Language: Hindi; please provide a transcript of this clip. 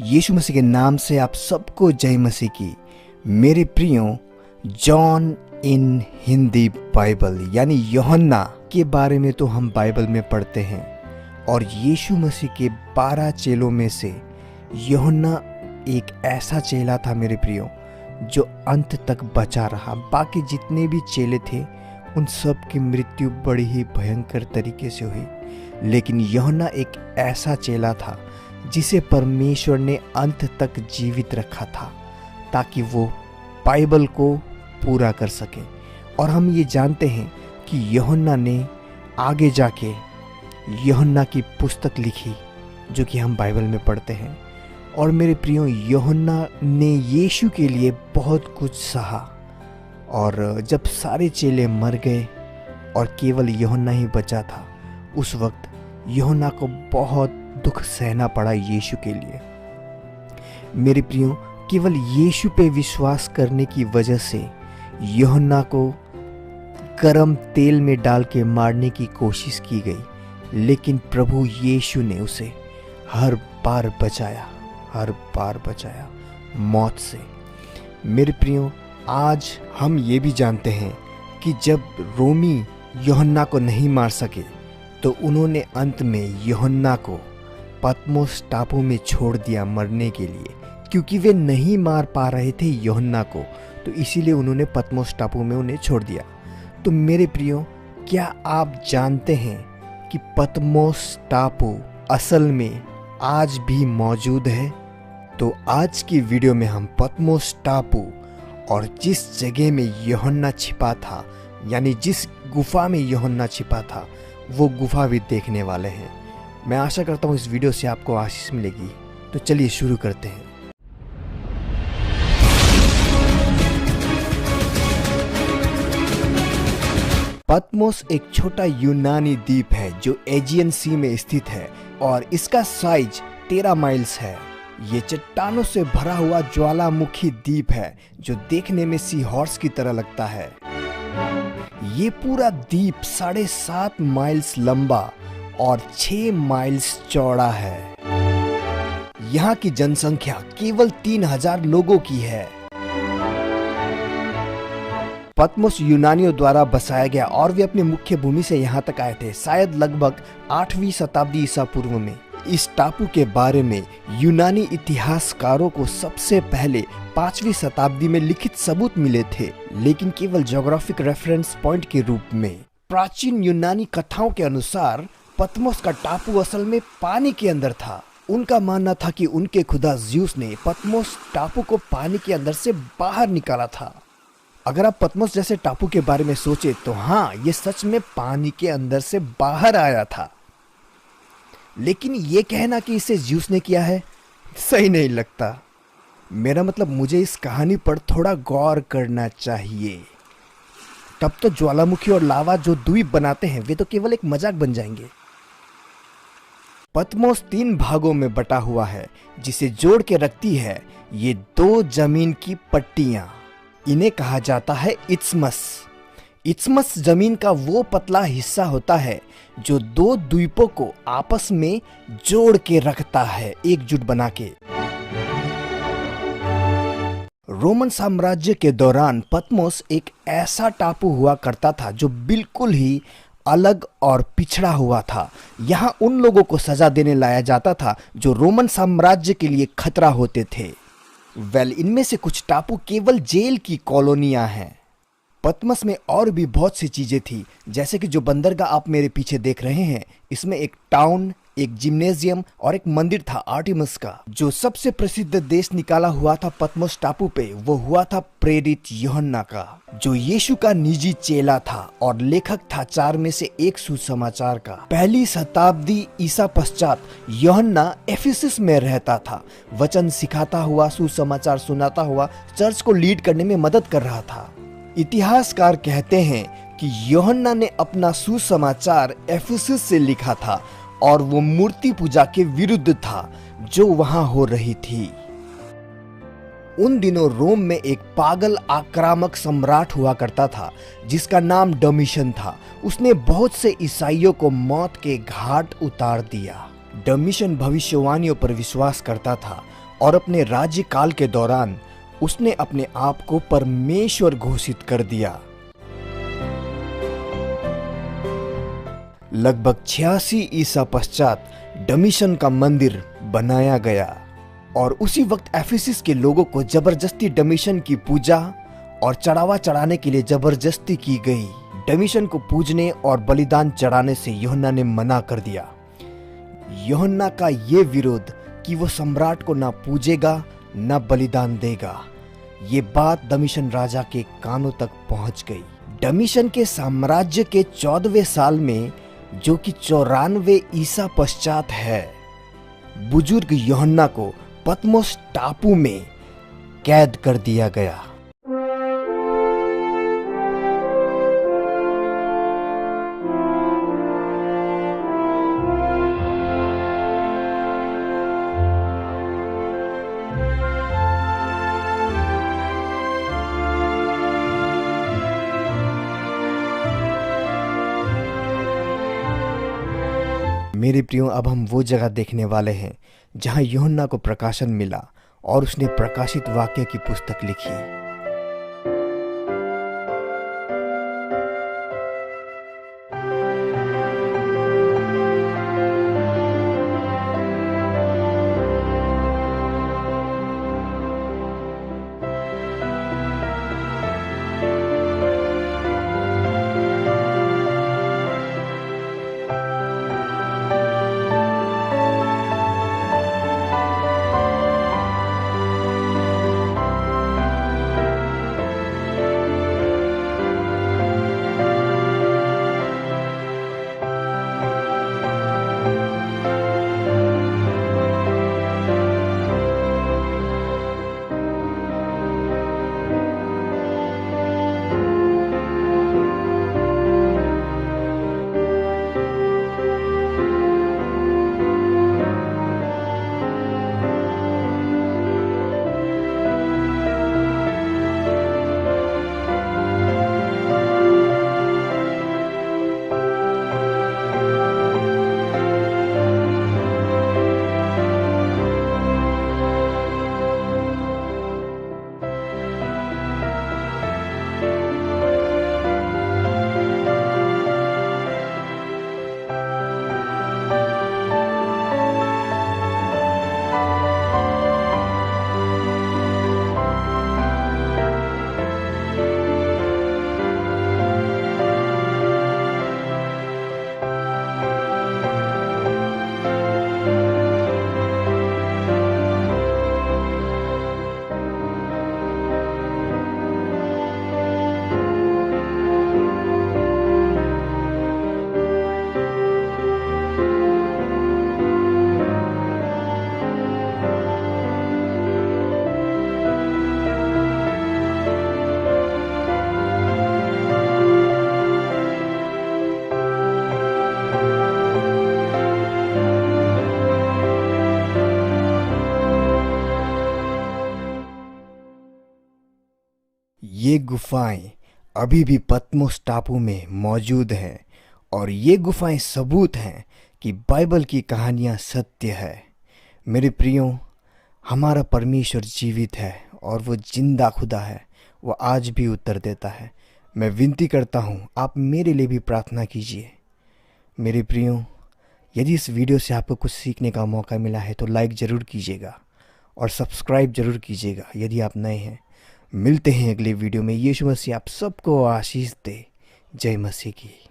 यीशु मसीह के नाम से आप सबको जय मसीह की। मेरे प्रियो, जॉन इन हिंदी बाइबल यानी यूहन्ना के बारे में तो हम बाइबल में पढ़ते हैं और यीशु मसीह के 12 चेलों में से यूहन्ना एक ऐसा चेला था मेरे प्रियो जो अंत तक बचा रहा। बाकी जितने भी चेले थे उन सब की मृत्यु बड़ी ही भयंकर तरीके से हुई, लेकिन यूहन्ना एक ऐसा चेला था जिसे परमेश्वर ने अंत तक जीवित रखा था ताकि वो बाइबल को पूरा कर सके। और हम ये जानते हैं कि यूहन्ना ने आगे जाके यूहन्ना की पुस्तक लिखी जो कि हम बाइबल में पढ़ते हैं। और मेरे प्रियो, यूहन्ना ने यीशु के लिए बहुत कुछ सहा और जब सारे चेले मर गए और केवल यूहन्ना ही बचा था, उस वक्त यूहन्ना को बहुत दुख सहना पड़ा यीशु के लिए। मेरे प्रियो, केवल यीशु पे विश्वास करने की वजह से यूहन्ना को गरम तेल में डाल के मारने की कोशिश की गई, लेकिन प्रभु यीशु ने उसे हर बार बचाया मौत से। मेरे प्रियो, आज हम ये भी जानते हैं कि जब रोमी यूहन्ना को नहीं मार सके तो उन्होंने अंत में यूहन्ना को पतमोस टापू में छोड़ दिया मरने के लिए, क्योंकि वे नहीं मार पा रहे थे यूहन्ना को, तो इसीलिए उन्होंने पतमोस टापू में उन्हें छोड़ दिया। तो मेरे प्रियो, क्या आप जानते हैं कि पतमोस टापू असल में आज भी मौजूद है? तो आज की वीडियो में हम पतमोस टापू और जिस जगह में यूहन्ना छिपा था, यानी जिस गुफा में यूहन्ना छिपा था, वो गुफा भी देखने वाले हैं। मैं आशा करता हूँ इस वीडियो से आपको आशीष मिलेगी। तो चलिए शुरू करते हैं। पतमोस एक छोटा यूनानी द्वीप है जो एजियन सी में स्थित है और इसका साइज 13 माइल्स है। ये चट्टानों से भरा हुआ ज्वालामुखी द्वीप है जो देखने में सी हॉर्स की तरह लगता है। ये पूरा द्वीप 7.5 माइल्स लंबा और 6 माइल्स चौड़ा है। यहाँ की जनसंख्या केवल 3000 लोगों की है। पतमोस यूनानियों द्वारा बसाया गया और वे अपनी मुख्य भूमि से यहाँ तक आए थे, शायद लगभग 8वीं शताब्दी ईसा पूर्व में। इस टापू के बारे में यूनानी इतिहासकारों को सबसे पहले 5वीं शताब्दी में लिखित सबूत मिले थे, लेकिन केवल ज्योग्राफिक रेफरेंस पॉइंट के रूप में। प्राचीन यूनानी कथाओं के अनुसार पतमोस का टापू असल में पानी के अंदर था। उनका मानना था कि उनके खुदा ज़्यूस ने पतमोस टापू को पानी के अंदर से बाहर निकाला था। अगर आप पतमोस जैसे टापू के बारे में सोचे तो हाँ, ये सच में पानी के अंदर से बाहर आया था, लेकिन ये कहना कि इसे ज़्यूस ने किया है सही नहीं लगता। मेरा मतलब, मुझे इस कहानी पर थोड़ा गौर करना चाहिए। तब तो ज्वालामुखी और लावा जो द्वीप बनाते हैं वे तो केवल एक मजाक बन जाएंगे। पतमोस 3 भागों में बटा हुआ है जिसे जोड़ के रखती है ये 2 जमीन की पट्टियां। इन्हें कहा जाता है इस्थमस। इस्थमस जमीन का वो पतला हिस्सा होता है जो 2 द्वीपों को आपस में जोड़ के रखता है, एकजुट बना के। रोमन साम्राज्य के दौरान पतमोस एक ऐसा टापू हुआ करता था जो बिल्कुल ही अलग और पिछड़ा हुआ था। यहाँ उन लोगों को सजा देने लाया जाता था जो रोमन साम्राज्य के लिए खतरा होते थे। इनमें से कुछ टापू केवल जेल की कॉलोनियां हैं। पतमस में और भी बहुत सी चीजें थी, जैसे कि जो बंदरगाह आप मेरे पीछे देख रहे हैं, इसमें एक टाउन, एक जिम्नेजियम और एक मंदिर था आर्टेमिस का। जो सबसे प्रसिद्ध देश निकाला हुआ था पतमोस टापू पे, वो हुआ था प्रेरित यूहन्ना का, जो यीशु का निजी चेला था और लेखक था 4 में से एक सुसमाचार का। 1ली शताब्दी ईसा पश्चात यूहन्ना एफिसस में रहता था, वचन सिखाता हुआ, सुसमाचार सुनाता हुआ चर्च को लीड करने में मदद कर रहा था। इतिहासकार कहते हैं कि यूहन्ना ने अपना सुसमाचार एफिसस से लिखा था और वो मूर्ति पूजा के विरुद्ध था जो वहां हो रही थी। उन दिनों रोम में एक पागल आक्रामक सम्राट हुआ करता था जिसका नाम डोमिशन था। उसने बहुत से ईसाइयों को मौत के घाट उतार दिया। डोमिशन भविष्यवाणियों पर विश्वास करता था और अपने राज्यकाल के दौरान उसने अपने आप को परमेश्वर घोषित कर दिया। लगभग 86 ईसा पश्चात डमीशन का मंदिर बनाया गया और उसी वक्त एफिसस के लोगों को जबरदस्ती डमीशन की पूजा और चढ़ावा चढ़ाने के लिए जबरदस्ती की गई। डमीशन को पूजने और बलिदान चढ़ाने से यूहन्ना ने मना कर दिया। यूहन्ना का ये विरोध कि वो सम्राट को ना पूजेगा ना बलिदान देगा, ये बात डमीशन राजा के कानों तक पहुंच गई। डमीशन के साम्राज्य के 14वें साल में, जो कि 94 ईसा पश्चात है, बुजुर्ग यूहन्ना को पतमोस टापू में कैद कर दिया गया। मेरे प्रियो, अब हम वो जगह देखने वाले हैं जहां यूहन्ना को प्रकाशन मिला और उसने प्रकाशित वाक्य की पुस्तक लिखी। ये गुफाएं अभी भी पतमोस टापू में मौजूद हैं और ये गुफाएं सबूत हैं कि बाइबल की कहानियाँ सत्य है। मेरे प्रियो, हमारा परमेश्वर जीवित है और वो जिंदा खुदा है, वो आज भी उत्तर देता है। मैं विनती करता हूँ, आप मेरे लिए भी प्रार्थना कीजिए। मेरे प्रियो, यदि इस वीडियो से आपको कुछ सीखने का मौका मिला है तो लाइक ज़रूर कीजिएगा और सब्सक्राइब ज़रूर कीजिएगा यदि आप नए हैं। मिलते हैं अगले वीडियो में। यीशु मसीह आप सबको आशीष दे। जय मसीह की।